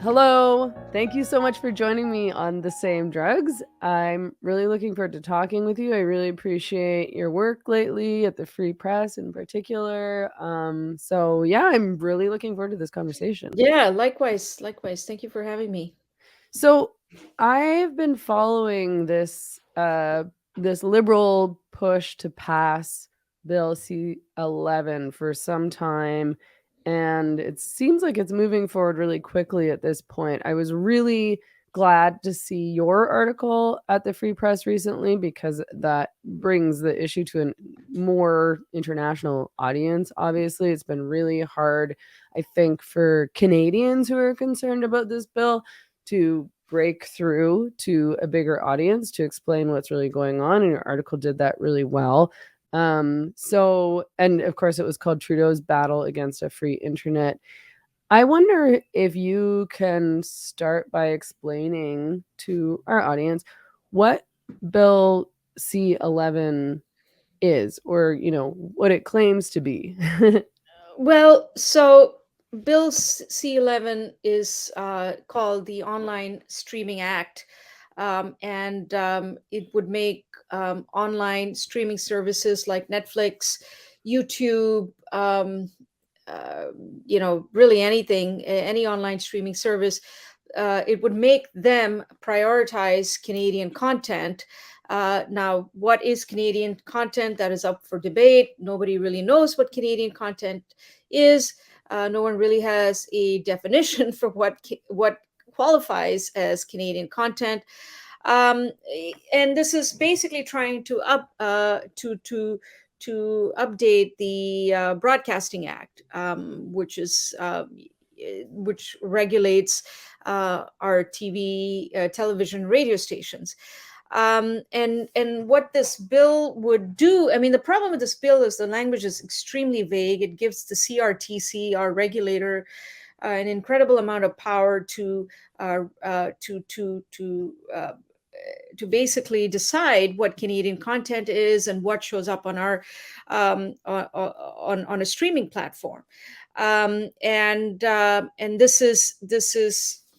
Hello. Thank you so much for joining me on The Same Drugs. I'm really looking forward to talking with you. I really appreciate your work lately at the Free Press in particular. So I'm really looking forward to this conversation. Yeah, likewise. Likewise. Thank you for having me. So I've been following this liberal push to pass Bill C-11 for some time, and it seems like it's moving forward really quickly at this point. I was really glad to see your article at the Free Press recently because that brings the issue to a more international audience. Obviously, it's been really hard, I think, for Canadians who are concerned about this bill to break through to a bigger audience to explain what's really going on. And your article did that really well. And of course, it was called Trudeau's Battle Against a Free Internet. I wonder if you can start by explaining to our audience what Bill C-11 is, or, what it claims to be. Well, so Bill C-11 is called the Online Streaming Act, and it would make online streaming services like Netflix, YouTube, uh, really anything, any online streaming service. It would make them prioritize Canadian content. Now, what is Canadian content? That is up for debate. Nobody really knows what Canadian content is. No one really has a definition for what qualifies as Canadian content. And this is basically trying to update the Broadcasting Act, which regulates our television, radio stations. And what this bill would do, I mean, the problem with this bill is the language is extremely vague. It gives the CRTC, our regulator, an incredible amount of power uh, uh, to to to uh, to basically decide what Canadian content is and what shows up on our on a streaming platform. And this is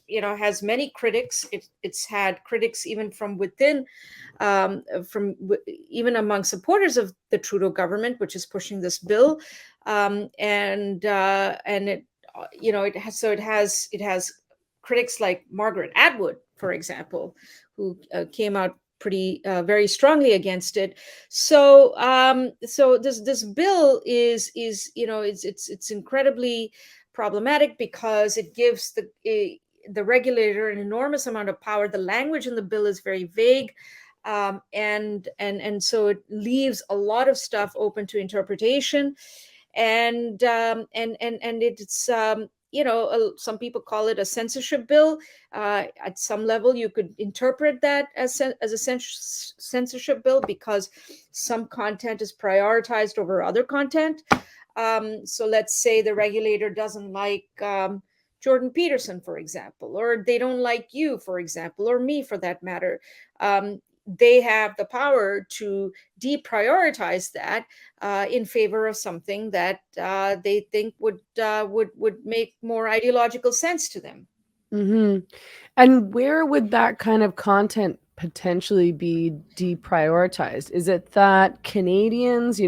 has many critics. It's had critics even from within, even among supporters of the Trudeau government, which is pushing this bill. And it has critics like Margaret Atwood, for example, who came out pretty very strongly against it. So this bill is it's incredibly problematic because it gives the regulator an enormous amount of power. The language in the bill is very vague, and so it leaves a lot of stuff open to interpretation. And it's some people call it a censorship bill. At some level, you could interpret that as a censorship bill because some content is prioritized over other content. So let's say the regulator doesn't like Jordan Peterson, for example, or they don't like you, for example, or me, for that matter. They have the power to deprioritize that in favor of something that they think would make more ideological sense to them. Hmm. And where would that kind of content potentially be deprioritized? Is it that Canadians,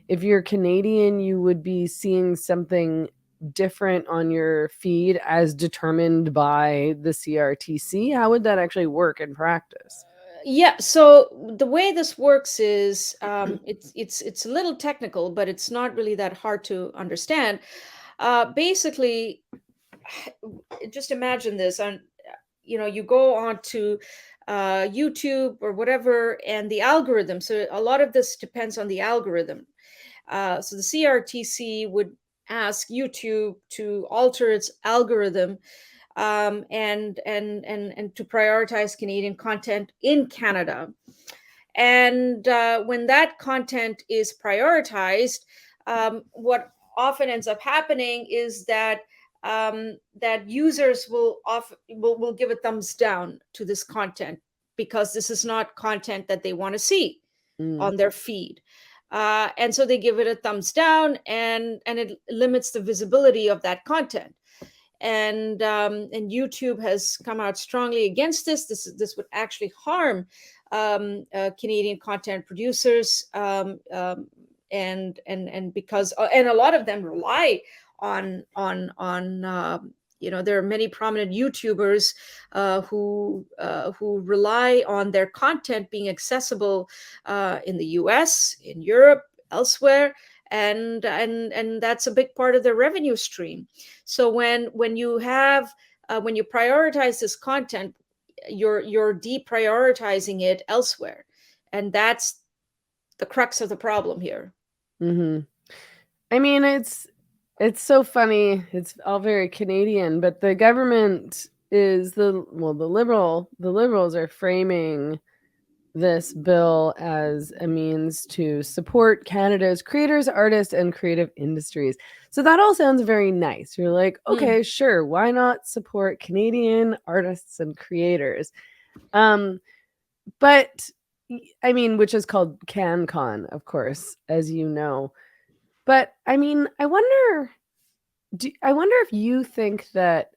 if you're Canadian, you would be seeing something different on your feed as determined by the CRTC? How would that actually work in practice? Yeah, so the way this works is it's a little technical, but it's not really that hard to understand. Basically, just imagine this: on you go on to YouTube or whatever, and the algorithm. So a lot of this depends on the algorithm. So the CRTC would ask YouTube to alter its algorithm, and to prioritize Canadian content in Canada. And when that content is prioritized, what often ends up happening is that users will give a thumbs down to this content because this is not content that they want to see Mm. on their feed. And so they give it a thumbs down, and it limits the visibility of that content. and YouTube has come out strongly against this. This would actually harm Canadian content producers, and because and a lot of them rely on there are many prominent YouTubers who rely on their content being accessible in the US, in Europe, elsewhere, and that's a big part of their revenue stream. So when you prioritize this content, you're deprioritizing it elsewhere, and that's the crux of the problem here. Hmm. I mean, it's so funny. It's all very Canadian, but the government is the liberals are framing this bill as a means to support Canada's creators, artists, and creative industries. So that all sounds very nice. You're like, Hmm. okay, sure, why not support Canadian artists and creators? Um, but I mean, which is called CanCon, of course, as you know. But I mean, I wonder if you think that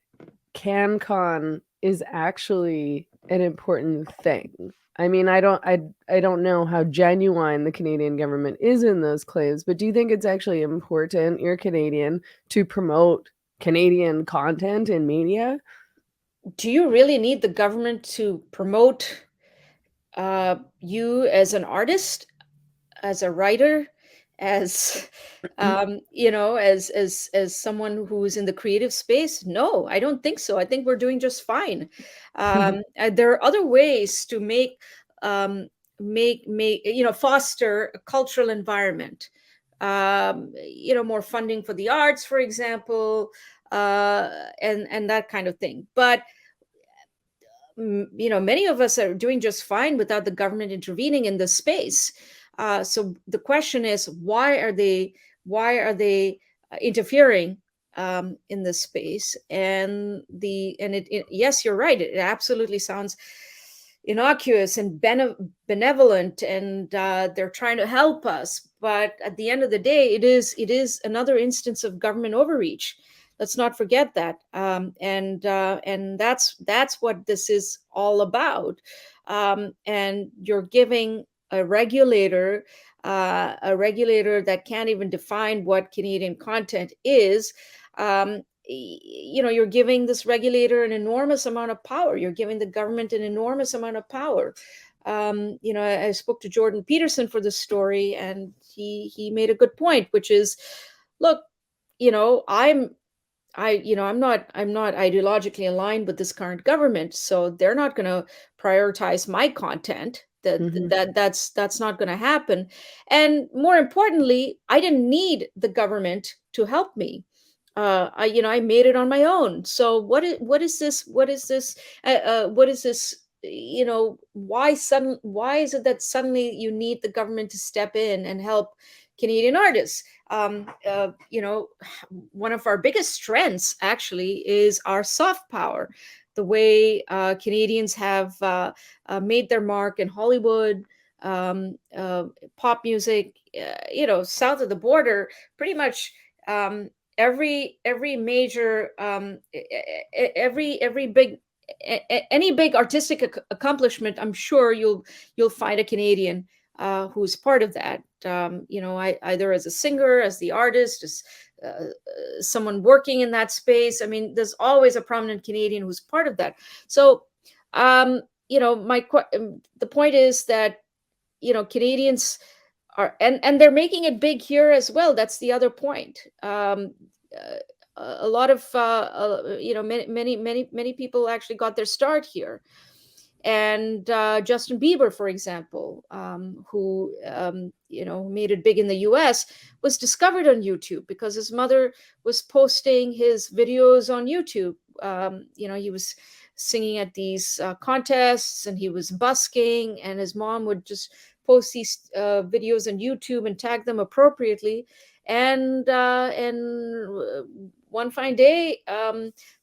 CanCon is actually an important thing. I mean, I don't know how genuine the Canadian government is in those claims, but do you think it's actually important, you're Canadian, to promote Canadian content in media? Do you really need the government to promote you as an artist, as a writer, as as someone who's in the creative space? No, I don't think so. I think we're doing just fine. There are other ways to um, make foster a cultural environment. More funding for the arts, for example, and that kind of thing. But many of us are doing just fine without the government intervening in this space. So the question is, why are they interfering in this space? And yes, you're right. It absolutely sounds innocuous and benevolent, and they're trying to help us. But at the end of the day, it is another instance of government overreach. Let's not forget that, and that's what this is all about. And you're giving a regulator that can't even define what Canadian content is. You're giving this regulator an enormous amount of power. You're giving the government an enormous amount of power. I spoke to Jordan Peterson for this story, and he made a good point, which is, look, you know, I'm I'm not ideologically aligned with this current government, so they're not going to prioritize my content. Hmm. That's not going to happen. And more importantly, I didn't need the government to help me. I made it on my own. So what is this? Why is it that suddenly you need the government to step in and help Canadian artists? One of our biggest strengths actually is our soft power, the way Canadians have made their mark in Hollywood, pop music, south of the border. Pretty much every major, every big, any big artistic accomplishment, I'm sure you'll find a Canadian who's part of that. Either as a singer, as the artist, as someone working in that space. I mean, there's always a prominent Canadian who's part of that. So, the point is that Canadians are, and they're making it big here as well. That's the other point. Uh, a lot of many people actually got their start here, and Justin Bieber, for example, who made it big in the U.S., was discovered on YouTube because his mother was posting his videos on YouTube. He was singing at these contests, and he was busking, and his mom would just post these videos on YouTube and tag them appropriately. And one fine day,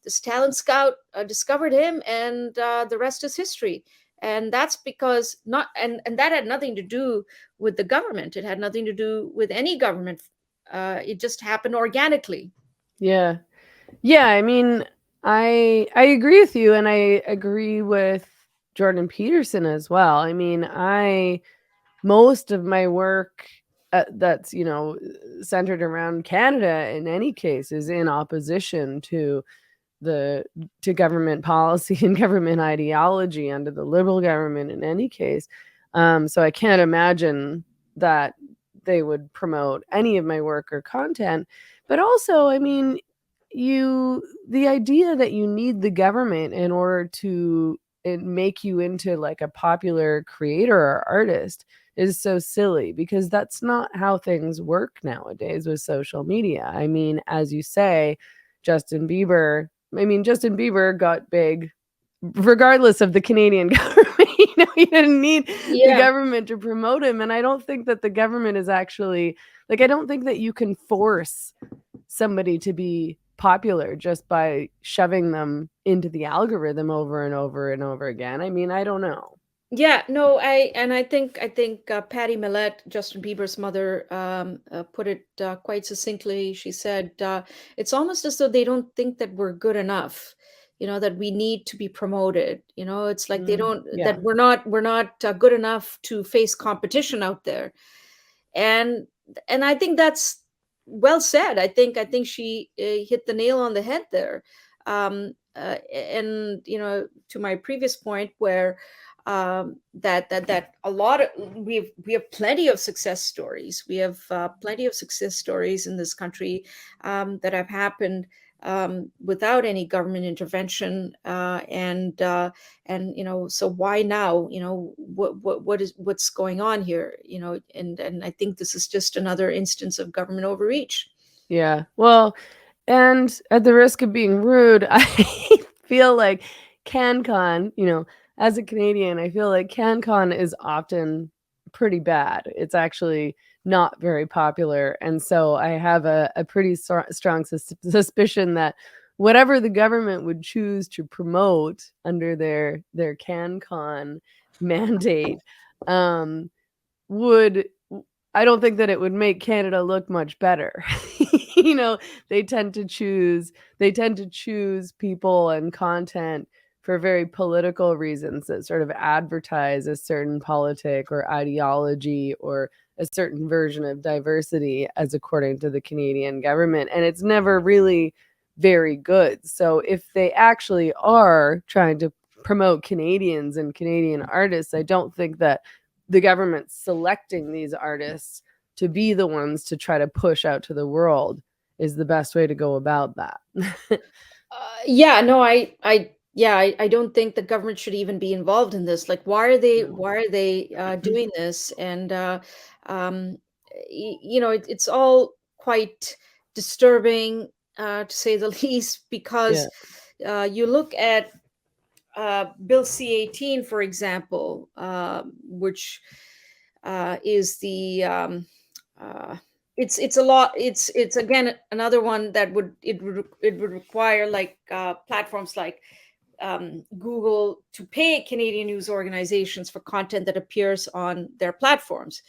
this talent scout discovered him, and the rest is history. And that's because not and that had nothing to do with the government. It had nothing to do with any government. It just happened organically. Yeah. Yeah, I mean, I agree with you, and I agree with Jordan Peterson as well. I mean, I most of my work that's, centered around Canada in any case is in opposition the to government policy and government ideology under the liberal government in any case. So I can't imagine that they would promote any of my work or content. But also, I mean, the idea that you need the government in order to make you into like a popular creator or artist is so silly, because that's not how things work nowadays with social media. I mean, as you say, Justin Bieber Justin Bieber got big regardless of the Canadian government. He didn't need the Yeah. government to promote him. And I don't think that the government is actually like, I don't think that you can force somebody to be popular just by shoving them into the algorithm over and over and over again. I mean, I don't know. Yeah, no, I think Patty Millett, Justin Bieber's mother, put it quite succinctly. She said, "It's almost as though they don't think that we're good enough, that we need to be promoted. It's like they don't Yeah. that we're not good enough to face competition out there." and and I think that's well said. I think she hit the nail on the head there. And to my previous point, where that a lot of we have plenty of success stories. We have plenty of success stories in this country that have happened without any government intervention, and so why now? What's going on here? And I think this is just another instance of government overreach. Yeah. Well, and at the risk of being rude, I feel like CanCon, as a Canadian, I feel like CanCon is often pretty bad. It's actually not very popular. And so I have a pretty strong suspicion that whatever the government would choose to promote under their CanCon mandate, um, would I don't think that it would make Canada look much better. you know, they tend to choose people and content for very political reasons that sort of advertise a certain politic or ideology or a certain version of diversity as according to the Canadian government, and it's never really very good. So if they actually are trying to promote Canadians and Canadian artists, I don't think that the government selecting these artists to be the ones to try to push out to the world is the best way to go about that. Yeah, no, I don't think the government should even be involved in this. Like, why are they No. why are they doing this? And um, it's all quite disturbing, to say the least, because Yeah. you look at Bill C-18, for example, which is the uh, it's a lot. It's again another one that would require, like, platforms like Google to pay Canadian news organizations for content that appears on their platforms.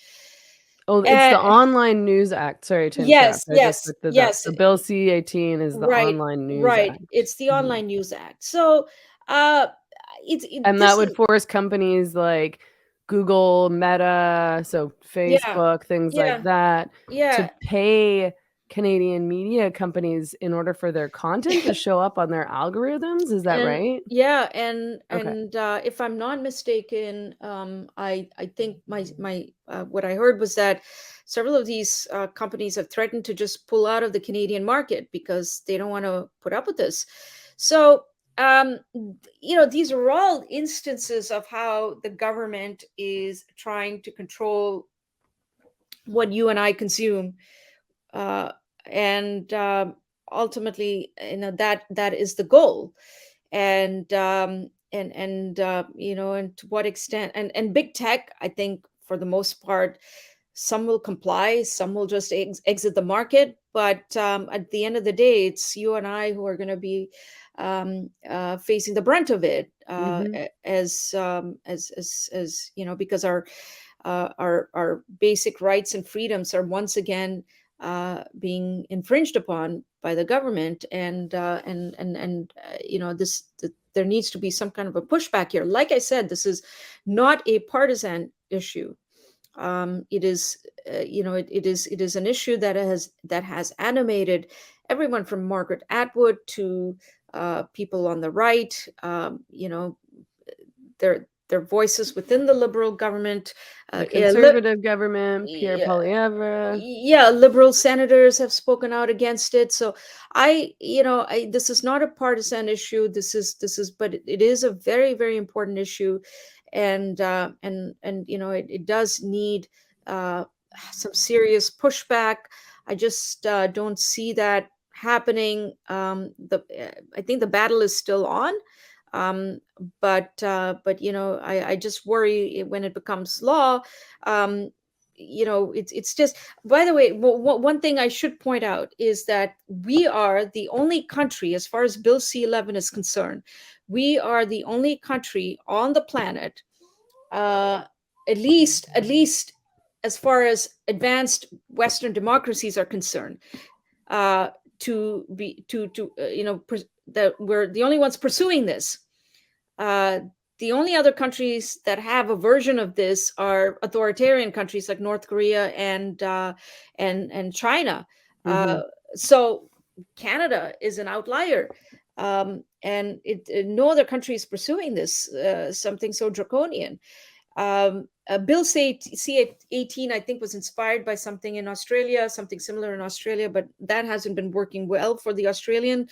Oh, it's Uh, the Online News Act. Sorry to yes, interrupt. I just yes, looked it up. yes. So Bill C-18 is the Right, Online News right. Act. It's the Mhm. Online News Act. So, uh, And that this would is, force companies like Google, Meta, so yeah, Facebook, things like yeah, that, to yeah. pay Canadian media companies in order for their content to show up on their algorithms. Is that And right? yeah, and Okay. if I'm not mistaken, I think my what I heard was that several of these companies have threatened to just pull out of the Canadian market because they don't want to put up with this. So, these are all instances of how the government is trying to control what you and I consume, uh, and ultimately, that is the goal. And to what extent, and big tech, I think, for the most part, some will comply, some will just exit the market, but at the end of the day, it's you and I who are going to be facing the brunt of it, Mhm. because our basic rights and freedoms are once again being infringed upon by the government, there needs to be some kind of a pushback here. Like I said, this is not a partisan issue. It is, it is an issue that has animated everyone from Margaret Atwood to people on the right. Their voices within the liberal government. The Yeah, li- conservative government, Pierre yeah, Poilievre. yeah, liberal senators have spoken out against it. So this is not a partisan issue. But it is a very, very important issue, and it does need uh, some serious pushback. I just don't see that happening. I think the battle is still on. Um, I just worry when it becomes law. Um, it's just, by the way, one thing I should point out is that we are the only country, as far as Bill C-11 is concerned, we are the only country on the planet, uh, at least as far as advanced Western democracies are concerned, uh, that we're the only ones pursuing this. uh, the only other countries that have a version of this are authoritarian countries like North Korea and China. Hmm. Uh, so Canada is an outlier, and no other country is pursuing this, something so draconian. Bill C-18, I think, was inspired by something in Australia, something similar in Australia, but that hasn't been working well for the Australians.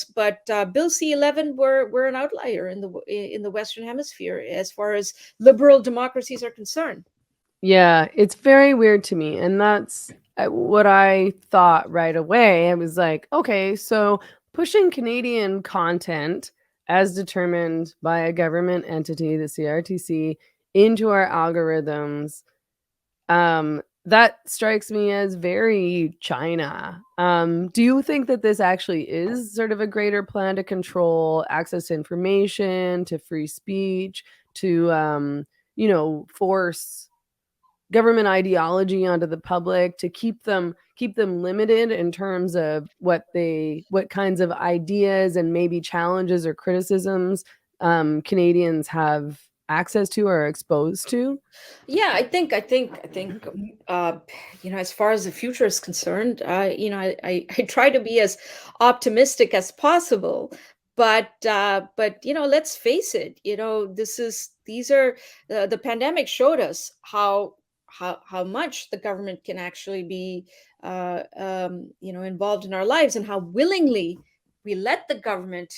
But Bill C-11, we're an outlier in the Western Hemisphere as far as liberal democracies are concerned. Yeah, it's very weird to me, and that's what I thought right away. I was like, okay, so pushing Canadian content as determined by a government entity, the CRTC, into our algorithms, that strikes me as very China. Do you think that this actually is sort of a greater plan to control access to information, to free speech, to force government ideology onto the public, to keep them limited in terms of what kinds of ideas and maybe challenges or criticisms Canadians have access to or are exposed to? Yeah, I think as far as the future is concerned, I try to be as optimistic as possible. But let's face it. The pandemic showed us how much the government can actually be involved in our lives, and how willingly we let the government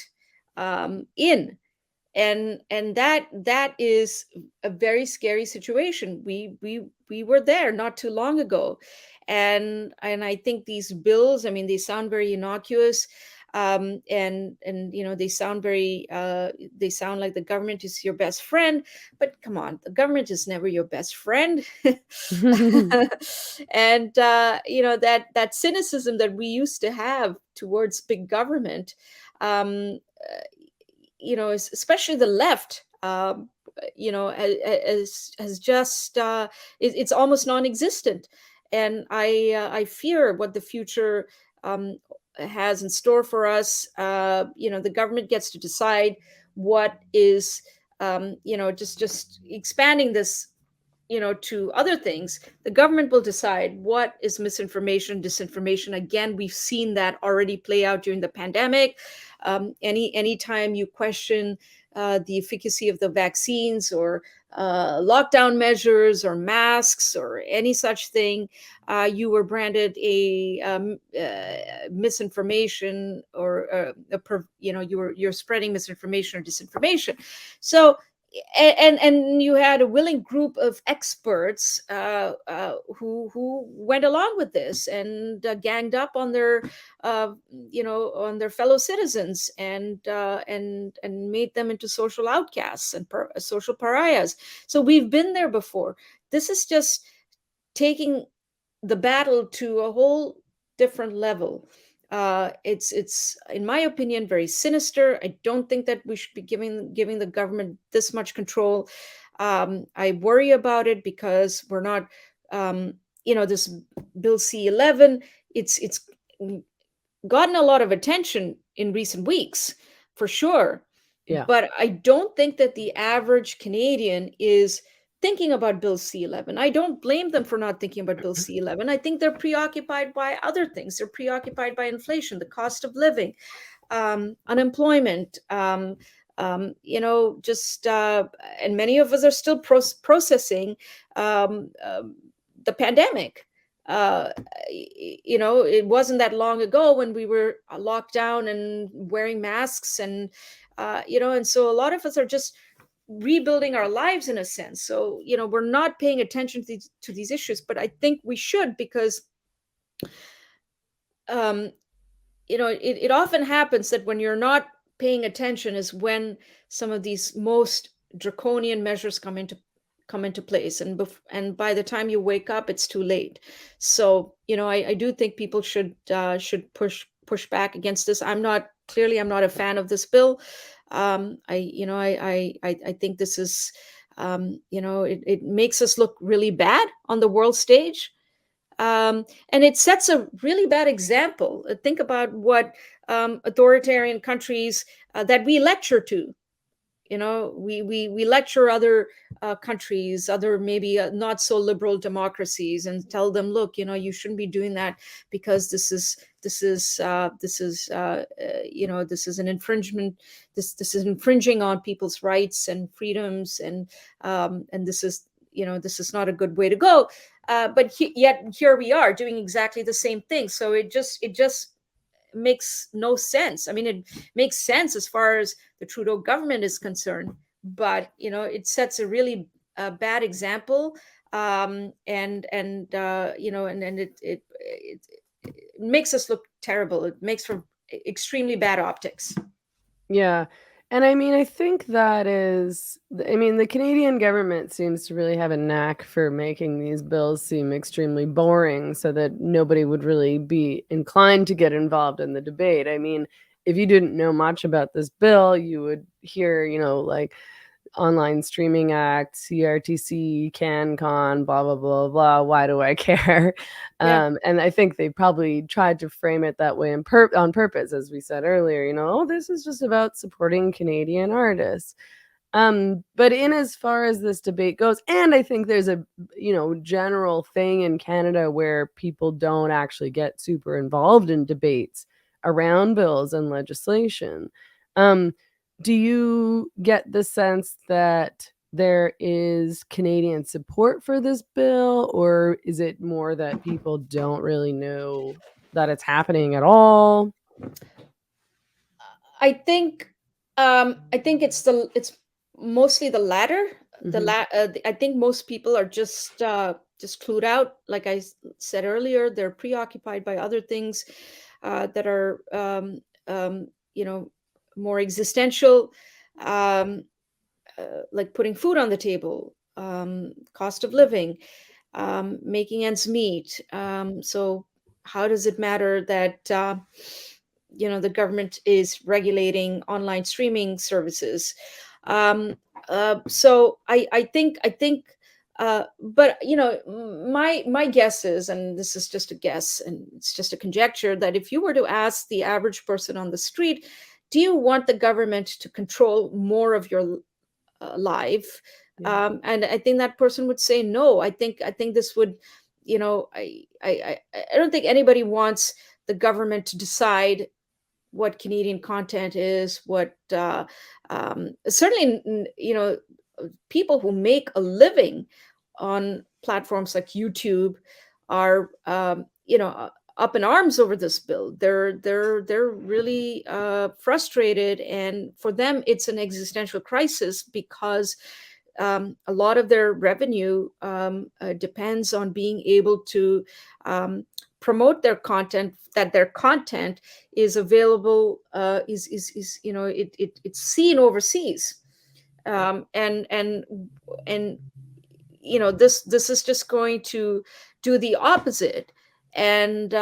in. And that is a very scary situation. We were there not too long ago, and I think these bills, I mean, they sound very innocuous, and they sound like the government is your best friend. But come on, the government is never your best friend. And that cynicism that we used to have towards big government, um, especially the left, has just it's almost non-existent. And I fear what the future um, has in store for us. The government gets to decide what is, just expanding this, to other things. The government will decide what is misinformation, disinformation. Again, we've seen that already play out during the pandemic. Anytime you question the efficacy of the vaccines, or lockdown measures, or masks, or any such thing, you were branded a misinformation, or you're spreading misinformation or disinformation. So, and you had a willing group of experts, who went along with this, and ganged up on their fellow citizens, and made them into social outcasts and social pariahs. So we've been there before. This is just taking the battle to a whole different level. It's in my opinion very sinister. I don't think that we should be giving the government this much control. I worry about it because we're not. Um, this Bill C-11, it's gotten a lot of attention in recent weeks, for sure. Yeah. But I don't think that the average Canadian is thinking about Bill C-11. I don't blame them for not thinking about Bill C-11. I think they're preoccupied by other things. They're preoccupied by inflation, the cost of living, unemployment, just and many of us are still processing um, um, the pandemic. Uh, it wasn't that long ago when we were locked down and wearing masks, and so a lot of us are just rebuilding our lives in a sense. So we're not paying attention to these issues, but I think we should, because um, it often happens that when you're not paying attention is when some of these most draconian measures come into place, and by the time you wake up, it's too late. So I do think people should push back against this. I'm not a fan of this bill. I think this is it makes us look really bad on the world stage, and it sets a really bad example. Think about what authoritarian countries that we lecture to. We lecture other countries, other maybe not so liberal democracies, and tell them, look, you shouldn't be doing that, because this is an infringement. This is infringing on people's rights and freedoms, and this is not a good way to go. But yet here we are doing exactly the same thing. So it just makes no sense. I mean, it makes sense as far as the Trudeau government is concerned, but it sets a really bad example, and it makes us look terrible. It makes for extremely bad optics. Yeah. And I mean, I think that is, I mean, the Canadian government seems to really have a knack for making these bills seem extremely boring so that nobody would really be inclined to get involved in the debate. I mean, if you didn't know much about this bill, you would hear, like Online Streaming Act, CRTC, CanCon, blah, blah, blah, blah. Why do I care? Yeah. And I think they probably tried to frame it that way on purpose, as we said earlier. Oh, this is just about supporting Canadian artists. But in as far as this debate goes, and I think there's a general thing in Canada where people don't actually get super involved in debates around bills and legislation. Um, do you get the sense that there is Canadian support for this bill, or is it more that people don't really know that it's happening at all? I think it's mostly the latter. Mhm. I think most people are just clued out. Like said earlier, they're preoccupied by other things that are more existential, um, like putting food on the table, cost of living, making ends meet. So how does it matter that the government is regulating online streaming services? Um, so I think. But my guess is, and this is just a guess, and it's just a conjecture, that if you were to ask the average person on the street, do you want the government to control more of your life? Yeah. And I think that person would say no. I think this would, I don't think anybody wants the government to decide what Canadian content is, what certainly people who make a living on platforms like YouTube are up in arms over this bill. They're really frustrated, and for them it's an existential crisis, because a lot of their revenue depends on being able to promote their content, that their content is available, is it's seen overseas. And this is just going to do the opposite. And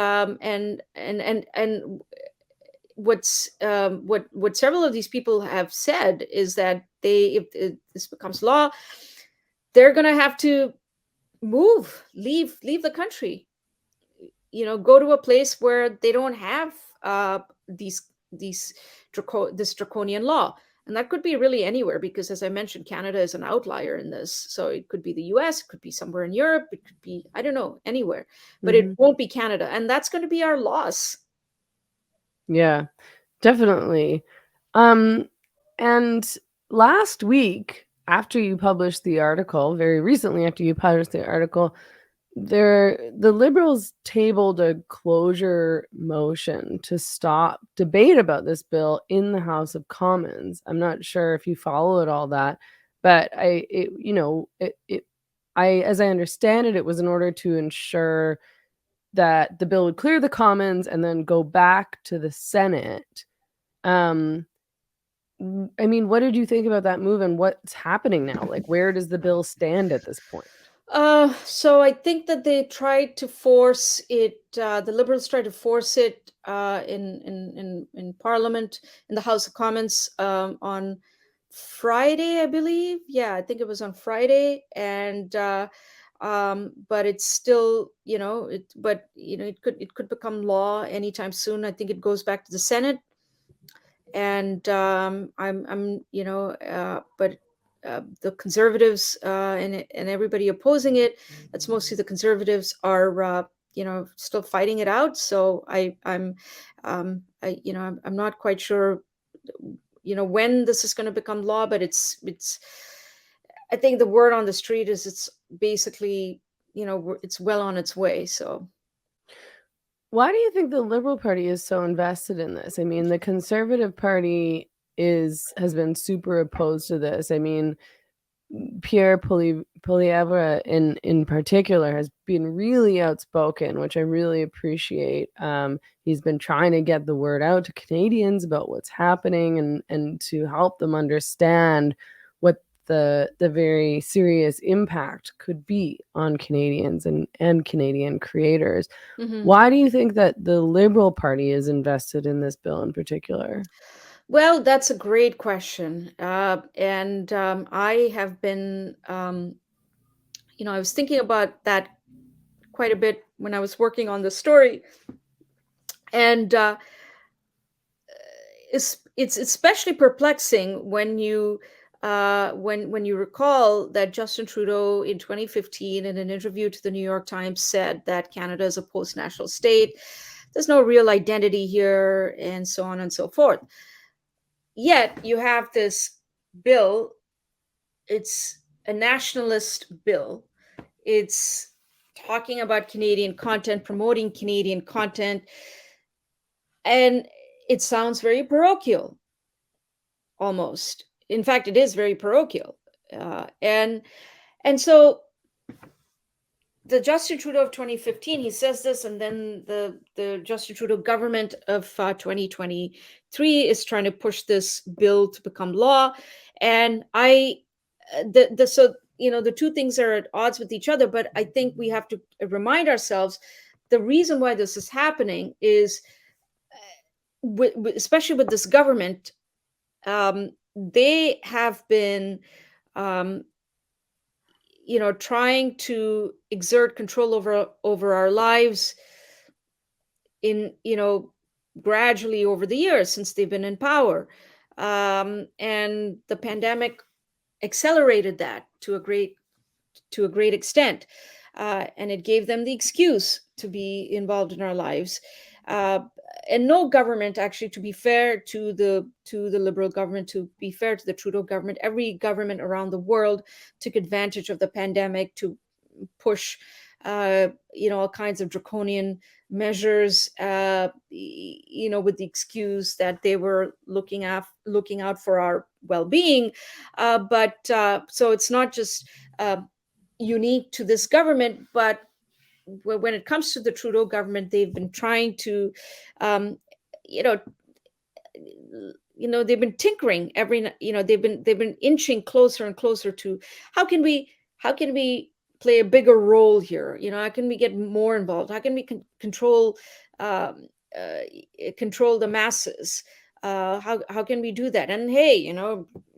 what several of these people have said is that if this becomes law, they're going to have to leave the country, go to a place where they don't have uh, these this draconian law. And that could be really anywhere, because as I mentioned, Canada is an outlier in this. So it could be the US, it could be somewhere in Europe, it could be, I don't know, anywhere, but it Mhm. won't be Canada, and that's going to be our loss. Yeah, definitely. Um, and last week, after you published the article, very recently after you published the article, the Liberals tabled a closure motion to stop debate about this bill in the House of Commons. I'm not sure if you followed all that, but as I understand it, it was in order to ensure that the bill would clear the Commons and then go back to the Senate. Um, I mean, what did you think about that move and what's happening now? Like, where does the bill stand at this point? So I think that they tried to force it. The Liberals tried to force it in Parliament, in the House of Commons, on Friday, I believe. Yeah, I think it was on Friday, and but it's still, it could become law anytime soon. I think it goes back to the Senate, and I'm but the conservatives, and everybody opposing it, that's mostly the conservatives, are still fighting it out. So I'm not quite sure when this is going to become law, but it's I think the word on the street is it's basically, it's well on its way. So Why do you think the Liberal Party is so invested in this? I mean, the Conservative Party has been super opposed to this. I mean, Pierre Poilievre in particular has been really outspoken, which I really appreciate. He's been trying to get the word out to Canadians about what's happening and to help them understand what the very serious impact could be on Canadians and Canadian creators. mhm. Why do you think that the Liberal Party is invested in this bill in particular? Well, that's a great question. And I have been, I was thinking about that quite a bit when I was working on the story. And it's especially perplexing when you recall that Justin Trudeau in 2015, in an interview to the New York Times, said that Canada is a post-national state. There's no real identity here, and so on and so forth. Yet you have this bill. It's a nationalist bill. It's talking about Canadian content, promoting Canadian content, and it sounds very parochial, almost. In fact, it is very parochial, and so the Justin Trudeau of 2015, he says this, and then the Justin Trudeau government of 2023 is trying to push this bill to become law. And the so the two things are at odds with each other, but I think we have to remind ourselves the reason why this is happening is, especially with this government, they have been um, trying to exert control over our lives in gradually over the years since they've been in power, and the pandemic accelerated that to a great extent, and it gave them the excuse to be involved in our lives. Uh, and no government, actually, to be fair to the Liberal government, to be fair to the Trudeau government, every government around the world took advantage of the pandemic to push, all kinds of draconian measures, with the excuse that they were looking out for our well-being. But so it's not just uh, unique to this government, but when it comes to the Trudeau government, they've been trying to, um, you know, they've been tinkering they've been inching closer and closer to how can we how can we play a bigger role here, how can we get more involved, how can we um, uh, control the masses, how can we do that? And hey,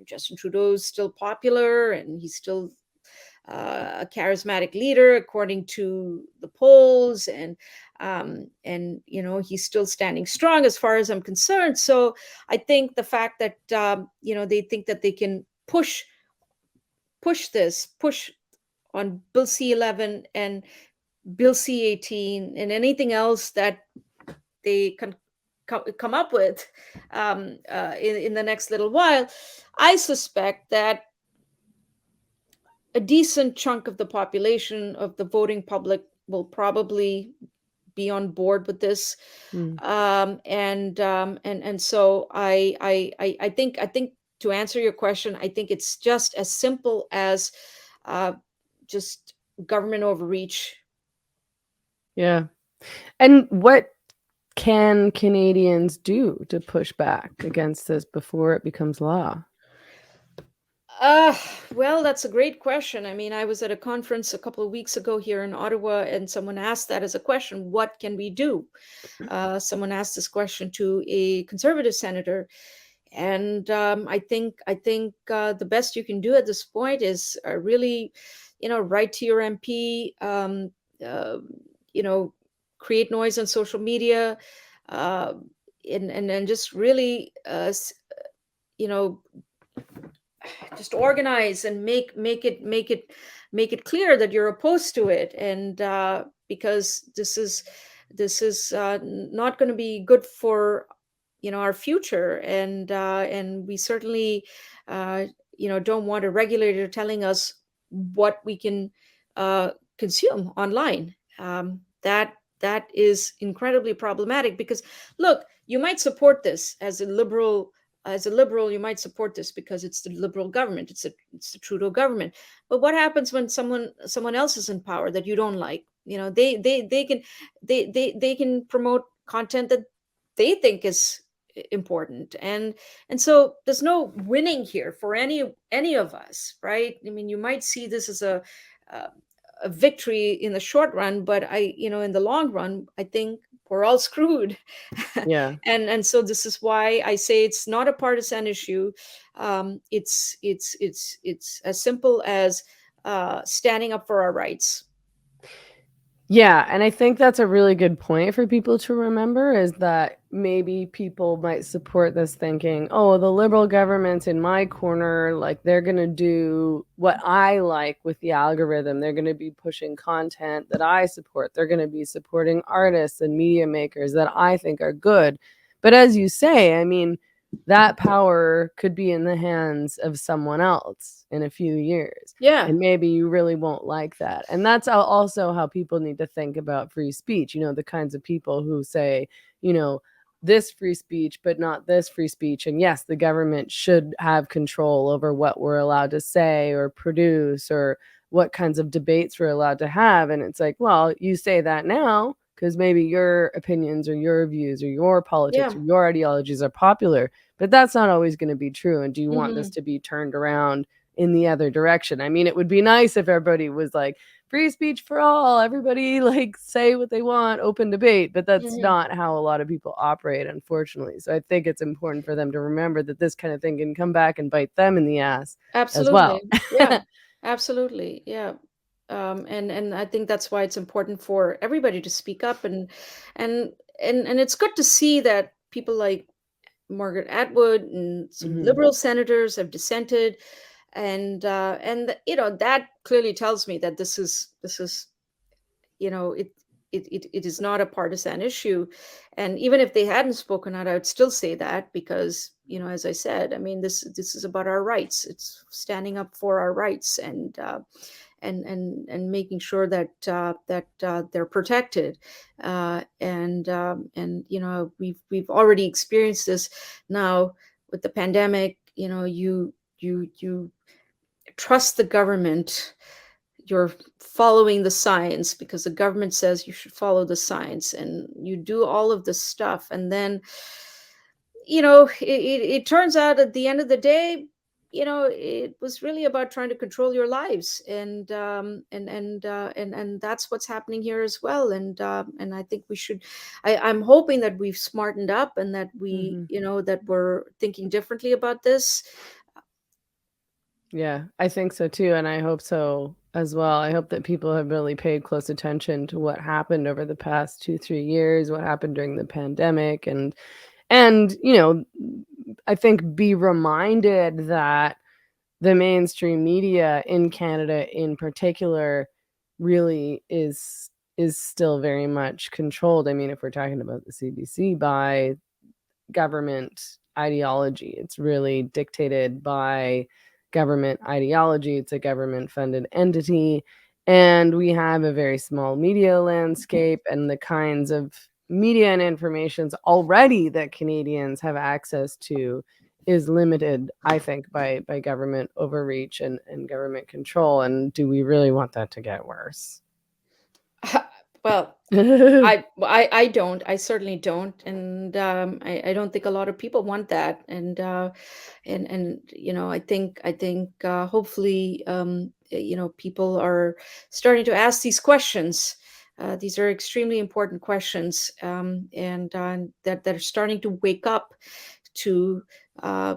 Justin Trudeau's still popular, and he's still a charismatic leader according to the polls, and he's still standing strong as far as I'm concerned. So I think the fact that they think that they can push on Bill C-11 and Bill C-18 and anything else that they can come up with in the next little while. I suspect that a decent chunk of the population of the voting public will probably be on board with this. Mm. And so I think to answer your question, I think it's just as simple as uh, just government overreach. Yeah. And what can Canadians do to push back against this before it becomes law? Uh, well, that's a great question. I mean, I was at a conference a couple of weeks ago here in Ottawa, and someone asked that as a question: what can we do? Someone asked this question to a conservative senator, and I think the best you can do at this point is really, write to your MP, uh, you know, create noise on social media, uh, and just really, you know, just organize and make it clear that you're opposed to it, and because this is not going to be good for our future, and we certainly uh, don't want a regulator telling us what we can uh, consume online. That is incredibly problematic, because look, you might support this as a liberal, you might support this because it's the liberal government, it's the Trudeau government. But what happens when someone else is in power that you don't like? They can promote content that they think is important, and so there's no winning here for any of us, right? I mean, you might see this as uh, a victory in the short run, but in the long run, I think we're all screwed. Yeah. And so this is why I say it's not a partisan issue. It's as simple as standing up for our rights. Yeah, and I think that's a really good point for people to remember, is that maybe people might support this thinking, "Oh, the Liberal government's in my corner, like, they're gonna do what I like with the algorithm. They're gonna be pushing content that I support. They're gonna be supporting artists and media makers that I think are good." But as you say, I mean, that power could be in the hands of someone else in a few years. Yeah. And maybe you really won't like that. And that's also how people need to think about free speech. The kinds of people who say, you know, this free speech, but not this free speech. And yes, the government should have control over what we're allowed to say or produce, or what kinds of debates we're allowed to have. And it's like, well, you say that now because maybe your opinions or your views or your politics Yeah. or your ideologies are popular, but that's not always going to be true. And do you want this Hmm. to be turned around in the other direction? I mean, it would be nice if everybody was like, free speech for all, everybody like say what they want, open debate, but that's Hmm. not how a lot of people operate, unfortunately. So I think it's important for them to remember that this kind of thing can come back and bite them in the ass as well. Absolutely. Yeah. Absolutely. Yeah. And I think that's why it's important for everybody to speak up, and and it's good to see that people like Margaret Atwood and some Mhm. liberal senators have dissented, and that clearly tells me that this is it is not a partisan issue. And even if they hadn't spoken out, I would still say that, because as I said, I mean, this is about our rights. It's standing up for our rights, and making sure that they're protected. And we've already experienced this now with the pandemic. You trust the government. You're following the science because the government says you should follow the science, and you do all of this stuff, and then it turns out at the end of the day, it was really about trying to control your lives, and that's what's happening here as well. And I think I'm hoping that we've smartened up, and that we Mhm. you know that we're thinking differently about this. Yeah, I think so too, and I hope so as well. I hope that people have really paid close attention to what happened over the past 2, 3 years, what happened during the pandemic, and, I think be reminded that the mainstream media in Canada in particular really is still very much controlled. I mean, if we're talking about the CBC, by government ideology. It's really dictated by government ideology. It's a government funded entity. And we have a very small media landscape, and the kinds of media and informations already that Canadians have access to is limited, I think, by government overreach and government control. And do we really want that to get worse? Well, I don't. I certainly don't, and I don't think a lot of people want that. And I think hopefully people are starting to ask these questions. These are extremely important questions, and that are starting to wake up to uh,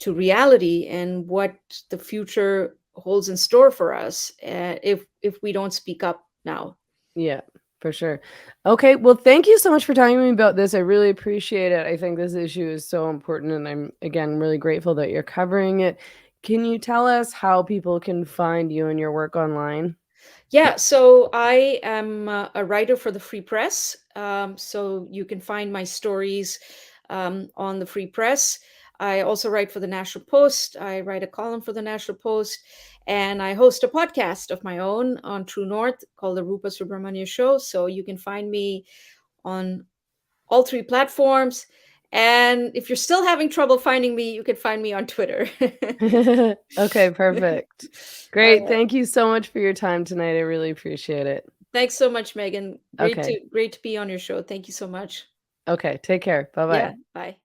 reality and what the future holds in store for us, if we don't speak up now. Yeah, for sure. Okay, well, thank you so much for talking to me about this. I really appreciate it. I think this issue is so important, and I'm, again, really grateful that you're covering it. Can you tell us how people can find you and your work online? Yeah, so I am a writer for the Free Press. So you can find my stories on the Free Press. I also write for the National Post. I write a column for the National Post, and I host a podcast of my own on True North called the Rupa Subramania Show. So you can find me on all three platforms. And if you're still having trouble finding me, you can find me on Twitter. Okay, perfect. All Great. right. Thank you so much for your time tonight. I really appreciate it. Thanks so much, Megan. Okay. Great to be on your show. Thank you so much. Okay, take care. Yeah, Bye-bye. bye.